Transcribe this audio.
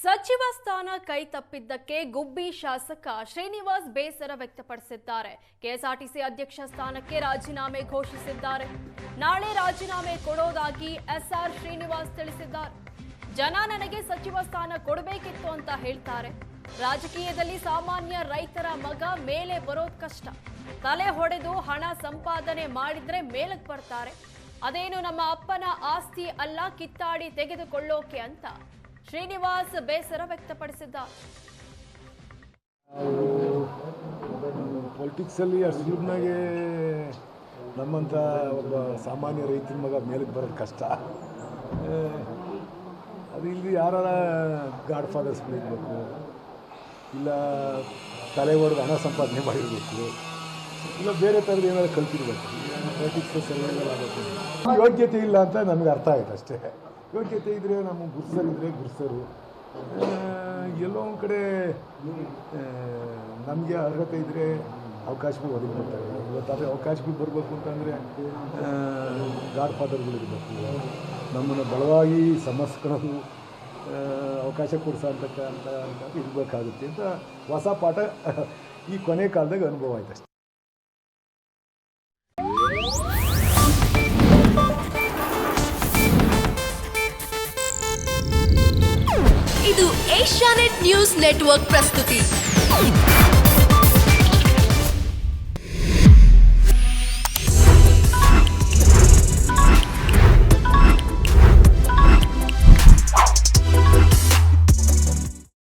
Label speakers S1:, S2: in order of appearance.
S1: ಸಚಿವ ಸ್ಥಾನ ಕೈ ತಪ್ಪಿದ್ದಕ್ಕೆ ಗುಬ್ಬಿ ಶಾಸಕ ಶ್ರೀನಿವಾಸ್ ಬೇಸರ ವ್ಯಕ್ತಪಡಿಸಿದ್ದಾರೆ. ಕೆಎಸ್ಆರ್ಟಿಸಿ ಅಧ್ಯಕ್ಷ ಸ್ಥಾನಕ್ಕೆ ರಾಜೀನಾಮೆ ಘೋಷಿಸಿದ್ದಾರೆ. ನಾಳೆ ರಾಜೀನಾಮೆ ಕೊಡೋದಾಗಿ ಎಸ್ಆರ್ ಶ್ರೀನಿವಾಸ್ ತಿಳಿಸಿದ್ದಾರೆ. ಜನ ನನಗೆ ಸಚಿವ ಸ್ಥಾನ ಕೊಡಬೇಕಿತ್ತು ಅಂತ ಹೇಳ್ತಾರೆ. ರಾಜಕೀಯದಲ್ಲಿ ಸಾಮಾನ್ಯ ರೈತರ ಮಗ ಮೇಲೆ ಬರೋದು ಕಷ್ಟ. ತಲೆ ಹೊಡೆದು ಹಣ ಸಂಪಾದನೆ ಮಾಡಿದ್ರೆ ಮೇಲಕ್ಕೆ ಬರ್ತಾರೆ. ಅದೇನು ನಮ್ಮ ಅಪ್ಪನ ಆಸ್ತಿ ಅಲ್ಲ ಕಿತ್ತಾಡಿ ತೆಗೆದುಕೊಳ್ಳೋಕೆ ಅಂತ ಶ್ರೀನಿವಾಸ್ ಬೇಸರ ವ್ಯಕ್ತಪಡಿಸಿದ್ದಾರೆ.
S2: ಪೊಲಿಟಿಕ್ಸ್ ಅಲ್ಲಿ ಅಷ್ಟು ಸುಲಭನಾಗೆ ನಮ್ಮಂಥ ಒಬ್ಬ ಸಾಮಾನ್ಯ ರೈತನ ಮಗ ಮೇಲಕ್ಕೆ ಬರೋದು ಕಷ್ಟ. ಅದು ಇಲ್ಲಿ ಯಾರ ಗಾಡ್ ಫಾದರ್ಸ್ಗಳಿರಬೇಕು, ಇಲ್ಲ ತಲೆ ಹೊಡೆದು ಹಣ ಸಂಪಾದನೆ ಮಾಡಿರಬೇಕು, ಇಲ್ಲ ಬೇರೆ ಥರದ್ದು ಏನಾದ್ರು ಕಲ್ತಿರ್ಬೇಕು. ಪೊಲಿಟಿಕ್ಸ್ ಸರ್ವೈವಲ್ ಆಗಬೇಕು. ಯೋಗ್ಯತೆ ಇಲ್ಲ ಅಂತ ನಮಗೆ ಅರ್ಥ ಆಯ್ತು ಅಷ್ಟೇ. ಯೋಗ್ಯತೆ ಇದ್ದರೆ ನಮ್ಮ ಗುರುಸರಿದ್ರೆ ಗುರುಸರು, ಎಲ್ಲೋ ಒಂದು ಕಡೆ ನಮಗೆ ಅರ್ಹತೆ ಇದ್ದರೆ ಅವಕಾಶಗಳು ಒದಗಿ ಬರ್ತಾರೆ. ಇವತ್ತಾದರೆ ಅವಕಾಶಗಳು ಬರಬೇಕು ಅಂತಂದರೆ ಗಾಡ್ ಫಾದರ್ಗಳಿರಬೇಕು, ನಮ್ಮನ್ನು ಬಲವಾಗಿ ಸಮಸ್ಕೊಳ್ಳಲು ಅವಕಾಶ ಕೊಡಿಸೋಂಥ ಇರಬೇಕಾಗುತ್ತೆ ಅಂತ ಹೊಸ ಪಾಠ ಈ ಕೊನೆ ಕಾಲದಾಗ ಅನುಭವ ಆಯ್ತು ಅಷ್ಟೇ.
S3: ಇದು ಏಷ್ಯಾನೆಟ್ ನ್ಯೂಸ್ ನೆಟ್ವರ್ಕ್ ಪ್ರಸ್ತುತಿ.